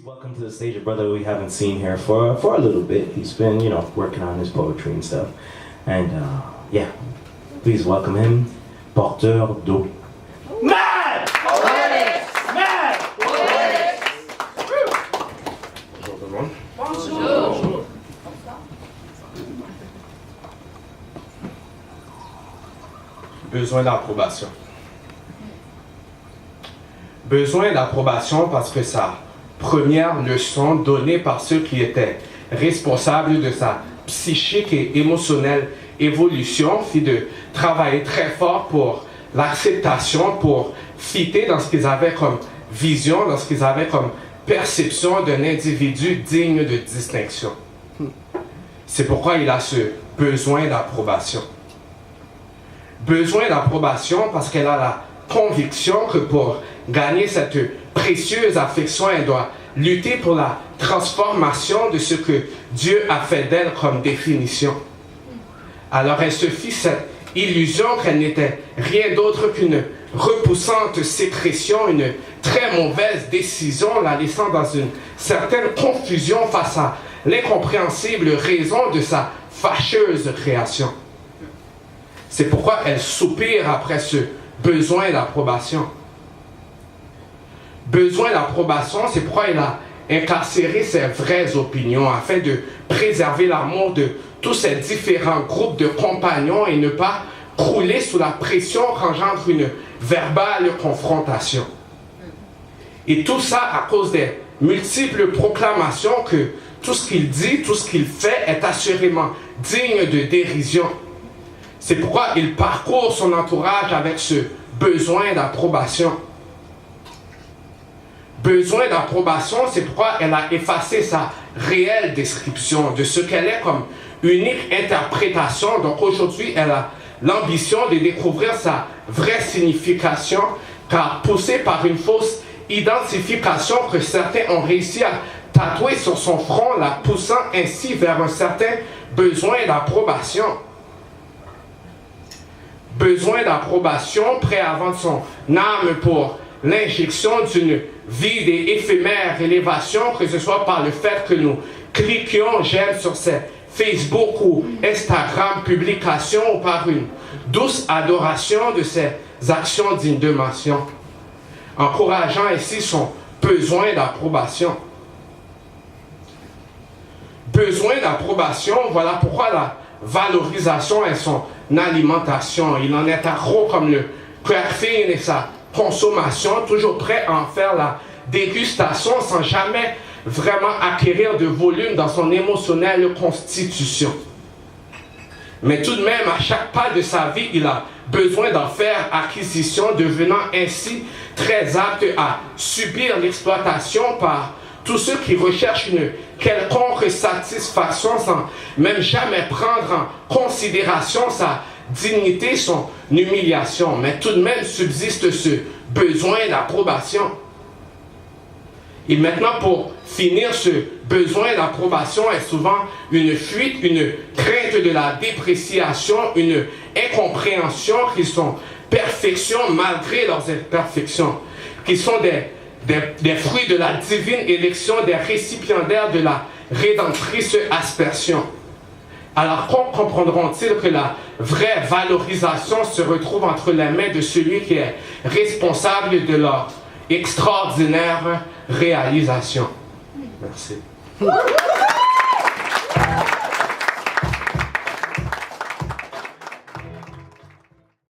welcome to the stage a brother we haven't seen here for a little bit. He's been, working on his poetry and stuff. And yeah, please welcome him, Porteur d'eau. Mad! Poetics! Mad! Poetics! Bonjour tout le monde. Bonjour. Besoin d'approbation. Besoin d'approbation parce que sa première leçon donnée par ceux qui étaient responsables de sa psychique et émotionnelle évolution fit de travailler très fort pour l'acceptation, pour fitter dans ce qu'ils avaient comme vision, dans ce qu'ils avaient comme perception d'un individu digne de distinction. C'est pourquoi il a ce besoin d'approbation. Besoin d'approbation parce qu'elle a la conviction que pour gagner cette précieuse affection, elle doit lutter pour la transformation de ce que Dieu a fait d'elle comme définition. Alors elle se fit cette illusion qu'elle n'était rien d'autre qu'une repoussante sécrétion, une très mauvaise décision, la laissant dans une certaine confusion face à l'incompréhensible raison de sa fâcheuse création. C'est pourquoi elle soupire après ce besoin d'approbation. Besoin d'approbation, c'est pourquoi elle a incarcéré ses vraies opinions afin de préserver l'amour de tous ces différents groupes de compagnons et ne pas crouler sous la pression qu'engendre une verbale confrontation. Et tout ça à cause des multiples proclamations que tout ce qu'il dit, tout ce qu'il fait est assurément digne de dérision. C'est pourquoi il parcourt son entourage avec ce besoin d'approbation. Besoin d'approbation, c'est pourquoi elle a effacé sa réelle description de ce qu'elle est comme unique interprétation. Donc aujourd'hui, elle a l'ambition de découvrir sa vraie signification, car poussée par une fausse identification que certains ont réussi à tatouer sur son front, la poussant ainsi vers un certain besoin d'approbation. Besoin d'approbation, prêt à vendre son âme pour l'injection d'une vide et éphémère élévation, que ce soit par le fait que nous cliquions j'aime sur ces Facebook ou Instagram publications ou par une douce adoration de ces actions dignes de mention, encourageant ainsi son besoin d'approbation. Besoin d'approbation, voilà pourquoi la valorisation est son alimentation. Il en est accro comme le caffeine et sa consommation, toujours prêt à en faire la dégustation sans jamais vraiment acquérir de volume dans son émotionnelle constitution. Mais tout de même, à chaque pas de sa vie, il a besoin d'en faire acquisition, devenant ainsi très apte à subir l'exploitation par tous ceux qui recherchent une quelconque satisfaction sans même jamais prendre en considération sa dignité, son humiliation. Mais tout de même subsiste ce besoin d'approbation. Et maintenant, pour finir, ce besoin d'approbation est souvent une fuite, une crainte de la dépréciation, une incompréhension qu'ils sont perfections malgré leurs imperfections, qui sont des fruits de la divine élection, des récipiendaires de la rédemptrice aspersion. Alors comprendront-ils que la vraie valorisation se retrouve entre les mains de celui qui est responsable de leur extraordinaire réalisation? Merci.